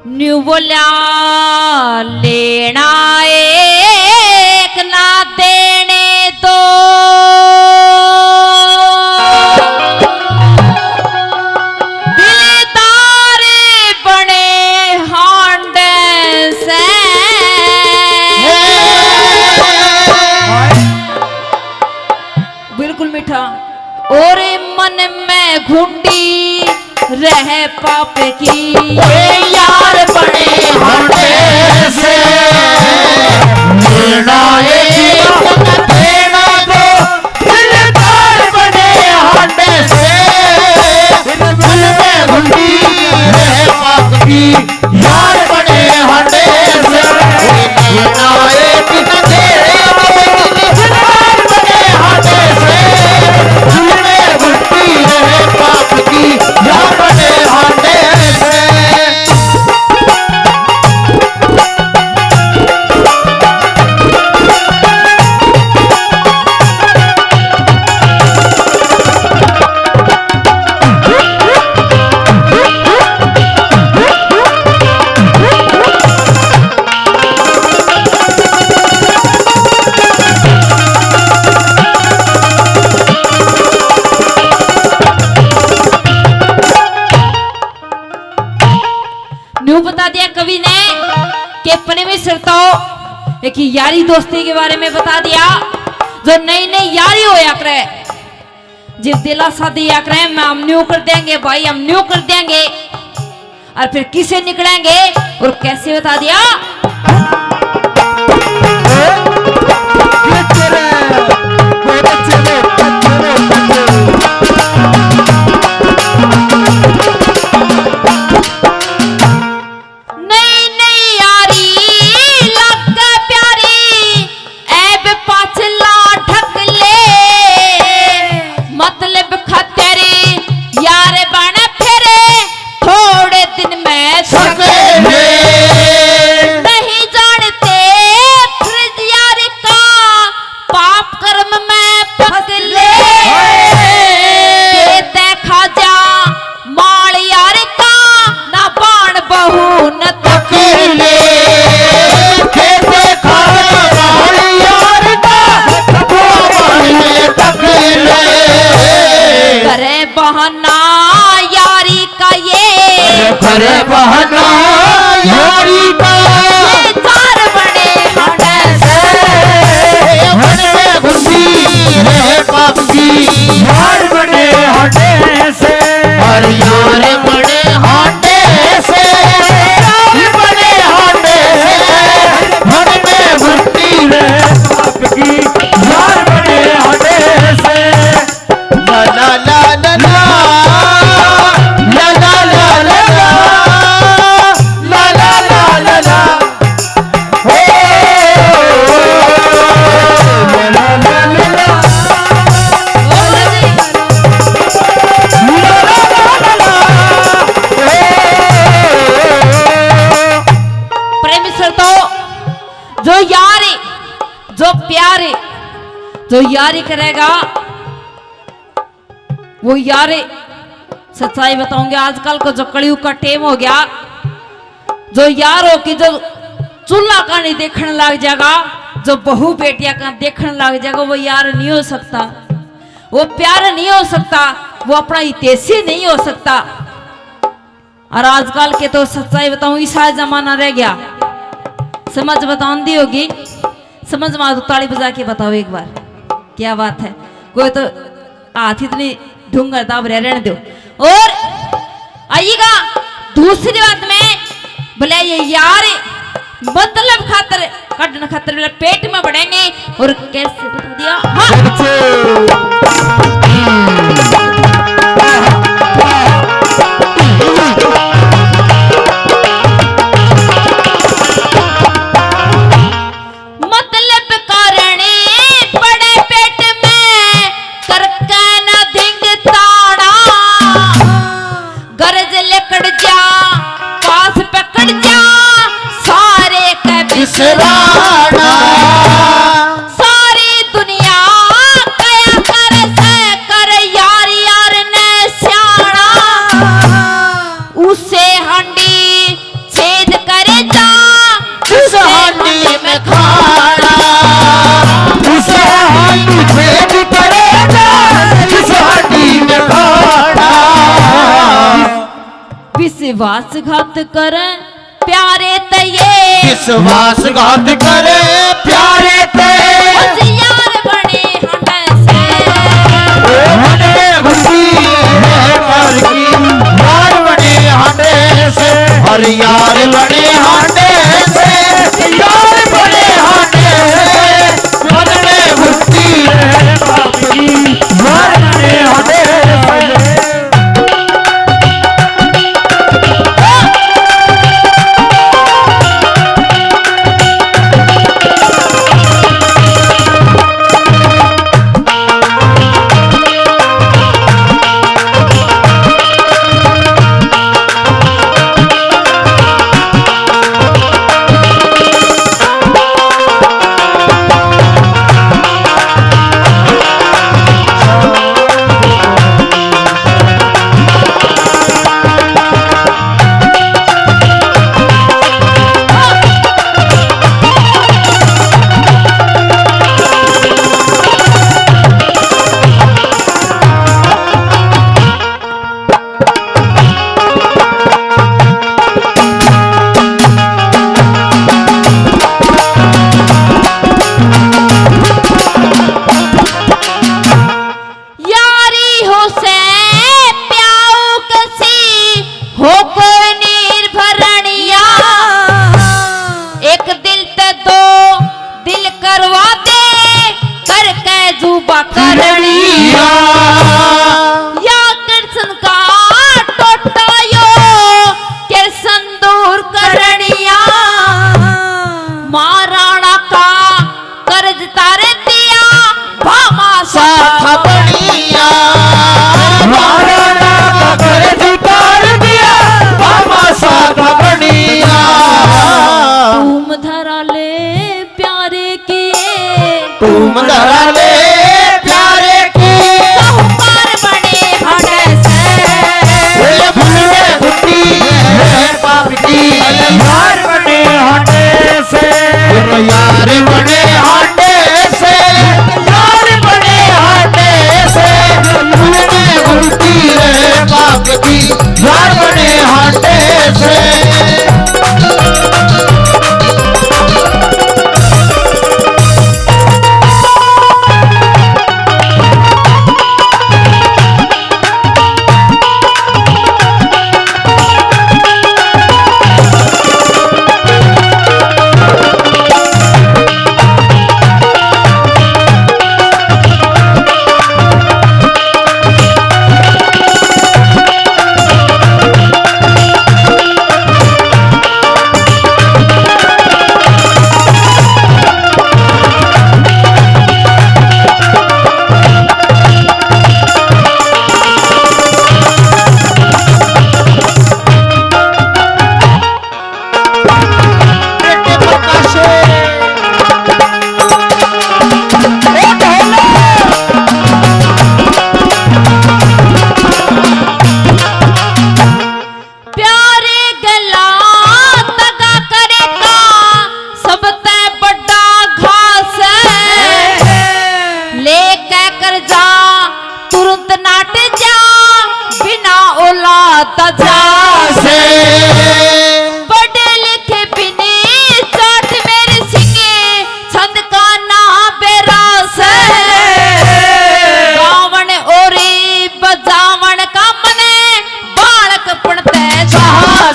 New बोलिया लेना एक ना देने दो दिलदार बने हांडे से बिल्कुल मीठा और मन में घुंडी रह पाप की यार बने हांडे से लेना देना दो दिलदार बने हांडे से दिल में घुंडी रह पाप की यार बने हांडे से लेना एक न देना दिलदार बने हांडे से दिल में घुंडी रह पाप की यार बने हांडे से न्यू बता दिया कवि ने कि परमेश्वर तो एक यारी दोस्ती के बारे में बता दिया जो नई नई यारी होया करे जब दिला शादी या करे हम न्यू कर देंगे भाई हम न्यू कर देंगे और फिर किसे निकलेंगे और कैसे बता दिया बहाना यारी का ये करे बहाना यारी का ये चार बड़े हांडे से मन में घुसी रहे पाप की यार बड़े हांडे से और यार बड़े हांडे से यार बड़े हांडे से मन में घुसी रहे पाप की यार बड़े हांडे से ला ला ला ला ला ला ला ला ला ला ला ला ला हो ला ला ला ला परमेश्वर तो जो यारी जो प्यारे जो यारी करेगा वो यारे सच्चाई बताऊंगे आजकल को जो कलयुग का टेम हो गया जो यार हो कि जो चूल्हा का नहीं देखने लग जाएगा जो बहू बेटिया का देखने लग जाएगा वो यार नहीं हो सकता वो प्यार नहीं हो सकता वो अपना हितैषी नहीं हो सकता और आजकल के तो सच्चाई बताऊं ईसा जमाना रह गया समझ बताऊंगी होगी समझ में तो ताली बजा के बताओ एक बार क्या बात है कोई तो हाथ इतनी ढूंगर दाब रहने दो और आइएगा दूसरी बात में भले ये यार मतलब खातर कटन खातर पेट में बढ़ेंगे और कैसे बता दिया हाँ। मतलब करने बड़े पेट में करके न धिंग ताड़ा गरज लेकड़ जा पास पकड़ जा सारे के बिसराना सारी दुनिया कया कर से कर यार यार ने स्याणा उसे हंडी छे विश्वासघात कर प्यारे तये विश्वासघात करे प्यारे ते होशियार बने हंडे से हंडे घुसी है पर की यार बने हंडे से हर यार बने हंडे से यार बने हंडे से हंडे घुसी है पर की यार बने हंडे से तुम धरा ले प्यारे की साहूकार बने हंडे से भूले घुटी है पाप की यार बने हंडे से यार बने हंडे से यार बने हंडे से भूले घुटी है पाप की यार बने हंडे से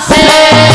से